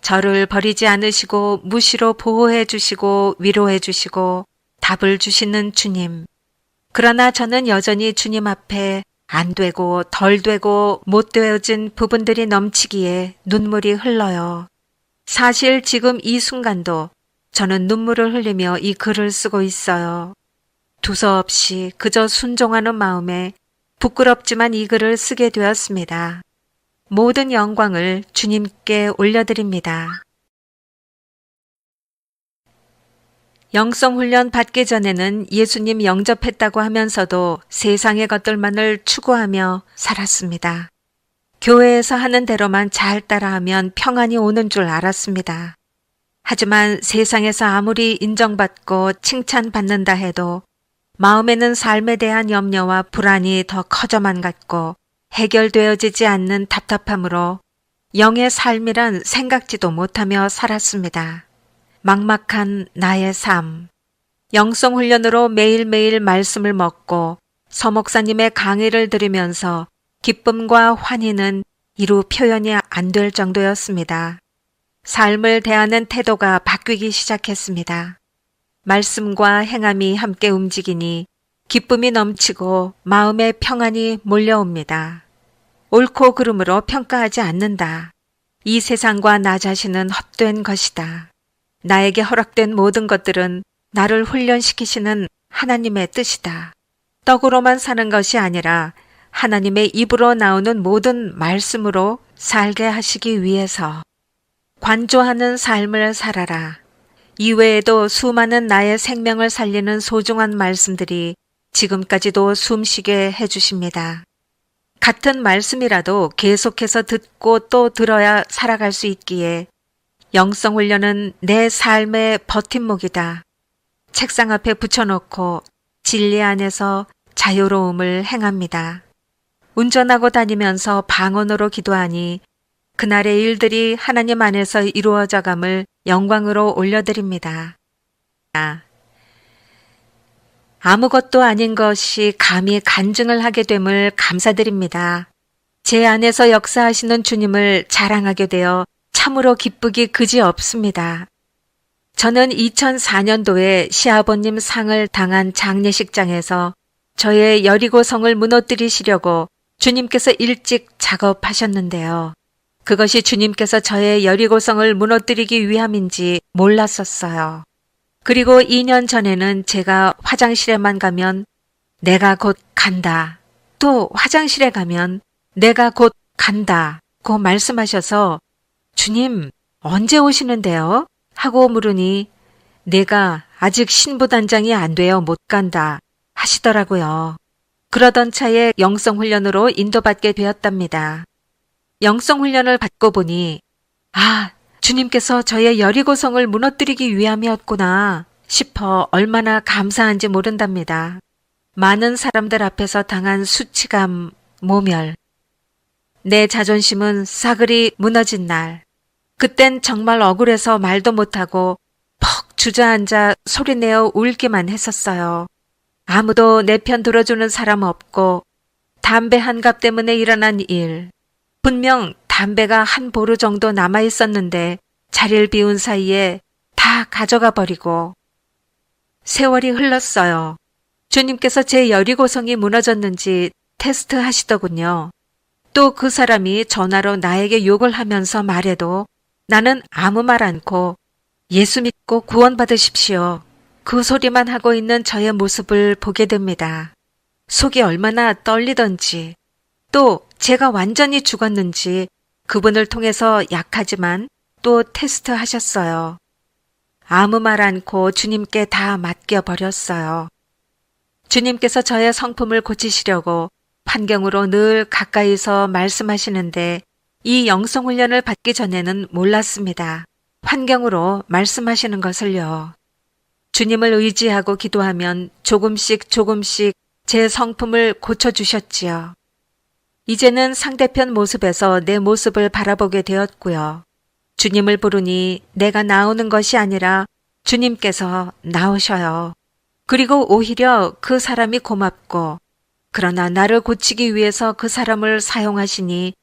저를 버리지 않으시고 무시로 보호해 주시고 위로해 주시고 답을 주시는 주님. 그러나 저는 여전히 주님 앞에 안 되고 덜 되고 못 되어진 부분들이 넘치기에 눈물이 흘러요. 사실 지금 이 순간도 저는 눈물을 흘리며 이 글을 쓰고 있어요. 두서없이 그저 순종하는 마음에 부끄럽지만 이 글을 쓰게 되었습니다. 모든 영광을 주님께 올려드립니다. 영성훈련 받기 전에는 예수님 영접했다고 하면서도 세상의 것들만을 추구하며 살았습니다. 교회에서 하는 대로만 잘 따라하면 평안이 오는 줄 알았습니다. 하지만 세상에서 아무리 인정받고 칭찬받는다 해도 마음에는 삶에 대한 염려와 불안이 더 커져만 갔고 해결되어지지 않는 답답함으로 영의 삶이란 생각지도 못하며 살았습니다. 막막한 나의 삶. 영성훈련으로 매일매일 말씀을 먹고 서목사님의 강의를 들으면서 기쁨과 환희는 이루 표현이 안 될 정도였습니다. 삶을 대하는 태도가 바뀌기 시작했습니다. 말씀과 행함이 함께 움직이니 기쁨이 넘치고 마음의 평안이 몰려옵니다. 옳고 그름으로 평가하지 않는다. 이 세상과 나 자신은 헛된 것이다. 나에게 허락된 모든 것들은 나를 훈련시키시는 하나님의 뜻이다. 떡으로만 사는 것이 아니라 하나님의 입으로 나오는 모든 말씀으로 살게 하시기 위해서 관조하는 삶을 살아라. 이외에도 수많은 나의 생명을 살리는 소중한 말씀들이 지금까지도 숨쉬게 해주십니다. 같은 말씀이라도 계속해서 듣고 또 들어야 살아갈 수 있기에 영성훈련은 내 삶의 버팀목이다. 책상 앞에 붙여놓고 진리 안에서 자유로움을 행합니다. 운전하고 다니면서 방언으로 기도하니 그날의 일들이 하나님 안에서 이루어져감을 영광으로 올려드립니다. 아무것도 아닌 것이 감히 간증을 하게 됨을 감사드립니다. 제 안에서 역사하시는 주님을 자랑하게 되어 참으로 기쁘기 그지없습니다. 저는 2004년도에 시아버님 상을 당한 장례식장에서 저의 여리고성을 무너뜨리시려고 주님께서 일찍 작업하셨는데요. 그것이 주님께서 저의 여리고성을 무너뜨리기 위함인지 몰랐었어요. 그리고 2년 전에는 제가 화장실에만 가면 내가 곧 간다. 또 화장실에 가면 내가 곧 간다고 말씀하셔서 주님 언제 오시는데요? 하고 물으니 내가 아직 신부단장이 안 되어 못 간다 하시더라고요. 그러던 차에 영성훈련으로 인도받게 되었답니다. 영성훈련을 받고 보니 주님께서 저의 여리고성을 무너뜨리기 위함이었구나 싶어 얼마나 감사한지 모른답니다. 많은 사람들 앞에서 당한 수치감, 모멸. 내 자존심은 싸그리 무너진 날. 그땐 정말 억울해서 말도 못하고 퍽 주저앉아 소리내어 울기만 했었어요. 아무도 내 편 들어주는 사람 없고 담배 한 갑 때문에 일어난 일. 분명 담배가 한 보루 정도 남아 있었는데 자리를 비운 사이에 다 가져가 버리고. 세월이 흘렀어요. 주님께서 제 여리고성이 무너졌는지 테스트 하시더군요. 또 그 사람이 전화로 나에게 욕을 하면서 말해도 나는 아무 말 않고 예수 믿고 구원받으십시오. 그 소리만 하고 있는 저의 모습을 보게 됩니다. 속이 얼마나 떨리던지, 또 제가 완전히 죽었는지 그분을 통해서 약하지만 또 테스트 하셨어요. 아무 말 않고 주님께 다 맡겨버렸어요. 주님께서 저의 성품을 고치시려고 환경으로 늘 가까이서 말씀하시는데 이 영성훈련을 받기 전에는 몰랐습니다. 환경으로 말씀하시는 것을요. 주님을 의지하고 기도하면 조금씩 조금씩 제 성품을 고쳐주셨지요. 이제는 상대편 모습에서 내 모습을 바라보게 되었고요. 주님을 부르니 내가 나오는 것이 아니라 주님께서 나오셔요. 그리고 오히려 그 사람이 고맙고, 그러나 나를 고치기 위해서 그 사람을 사용하시니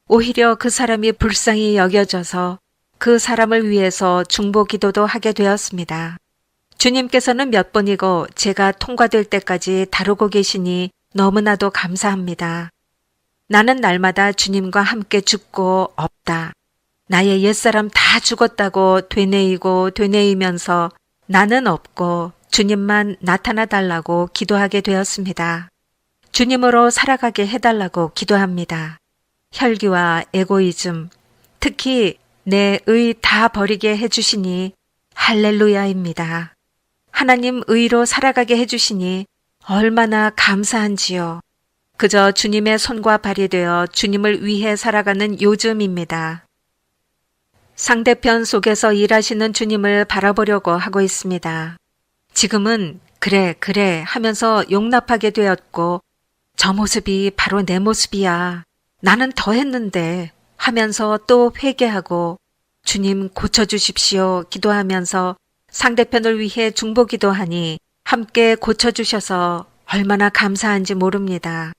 오히려 그 사람이 불쌍히 여겨져서 그 사람을 위해서 중보 기도도 하게 되었습니다. 주님께서는 몇 번이고 제가 통과될 때까지 다루고 계시니 너무나도 감사합니다. 나는 날마다 주님과 함께 죽고 없다. 나의 옛사람 다 죽었다고 되뇌이고 되뇌이면서 나는 없고 주님만 나타나 달라고 기도하게 되었습니다. 주님으로 살아가게 해달라고 기도합니다. 혈기와 에고이즘, 특히 내 의 다 버리게 해주시니 할렐루야입니다. 하나님 의로 살아가게 해주시니 얼마나 감사한지요. 그저 주님의 손과 발이 되어 주님을 위해 살아가는 요즘입니다. 상대편 속에서 일하시는 주님을 바라보려고 하고 있습니다. 지금은 그래 하면서 용납하게 되었고 저 모습이 바로 내 모습이야. 나는 더 했는데 하면서 또 회개하고 주님 고쳐주십시오 기도하면서 상대편을 위해 중보 기도하니 함께 고쳐주셔서 얼마나 감사한지 모릅니다.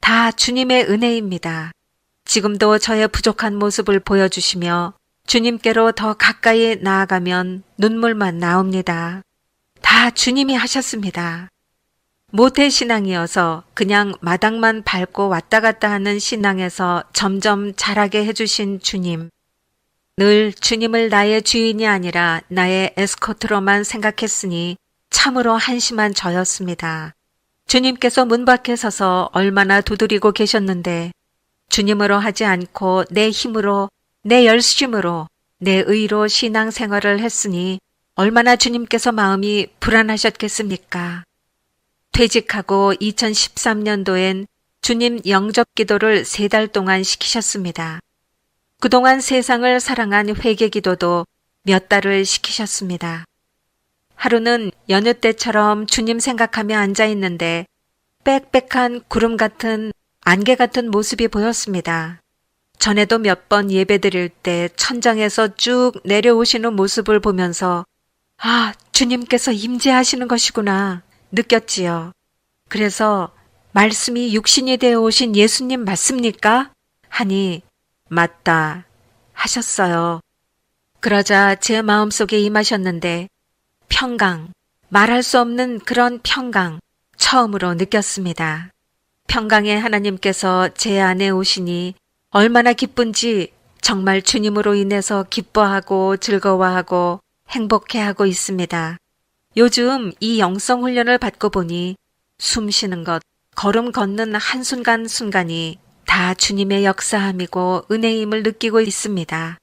다 주님의 은혜입니다. 지금도 저의 부족한 모습을 보여주시며 주님께로 더 가까이 나아가면 눈물만 나옵니다. 다 주님이 하셨습니다. 모태신앙이어서 그냥 마당만 밟고 왔다 갔다 하는 신앙에서 점점 자라게 해주신 주님. 늘 주님을 나의 주인이 아니라 나의 에스코트로만 생각했으니 참으로 한심한 저였습니다. 주님께서 문 밖에 서서 얼마나 두드리고 계셨는데 주님으로 하지 않고 내 힘으로, 내 열심으로, 내 의로 신앙생활을 했으니 얼마나 주님께서 마음이 불안하셨겠습니까? 퇴직하고 2013년도엔 주님 영접 기도를 3달 동안 시키셨습니다. 그동안 세상을 사랑한 회개 기도도 몇 달을 시키셨습니다. 하루는 여느 때처럼 주님 생각하며 앉아 있는데 빽빽한 구름 같은 안개 같은 모습이 보였습니다. 전에도 몇 번 예배 드릴 때 천장에서 쭉 내려오시는 모습을 보면서 아, 주님께서 임재하시는 것이구나 느꼈지요. 그래서 말씀이 육신이 되어 오신 예수님 맞습니까? 하니 맞다 하셨어요. 그러자 제 마음속에 임하셨는데 평강, 말할 수 없는 그런 평강 처음으로 느꼈습니다. 평강의 하나님께서 제 안에 오시니 얼마나 기쁜지 정말 주님으로 인해서 기뻐하고 즐거워하고 행복해하고 있습니다. 요즘 이 영성훈련을 받고 보니 숨 쉬는 것, 걸음 걷는 한순간순간이 다 주님의 역사함이고 은혜임을 느끼고 있습니다.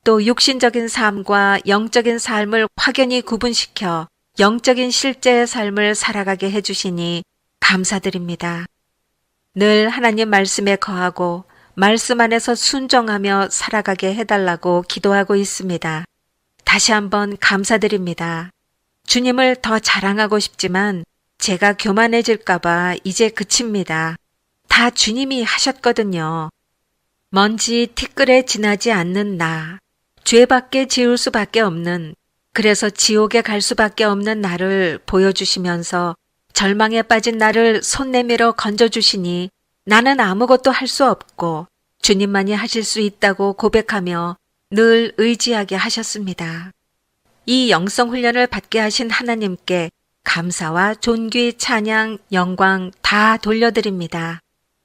또 육신적인 삶과 영적인 삶을 확연히 구분시켜 영적인 실제의 삶을 살아가게 해주시니 감사드립니다. 늘 하나님 말씀에 거하고 말씀 안에서 순종하며 살아가게 해달라고 기도하고 있습니다. 다시 한번 감사드립니다. 주님을 더 자랑하고 싶지만 제가 교만해질까봐 이제 그칩니다. 다 주님이 하셨거든요. 먼지 티끌에 지나지 않는 나, 죄밖에 지을 수밖에 없는, 그래서 지옥에 갈 수밖에 없는 나를 보여주시면서 절망에 빠진 나를 손 내밀어 건져주시니 나는 아무것도 할 수 없고 주님만이 하실 수 있다고 고백하며 늘 의지하게 하셨습니다. 이 영성 훈련을 받게 하신 하나님께 감사와 존귀, 찬양, 영광 다 돌려드립니다.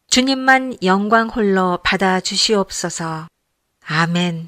주님만 영광 홀로 받아 주시옵소서. 아멘.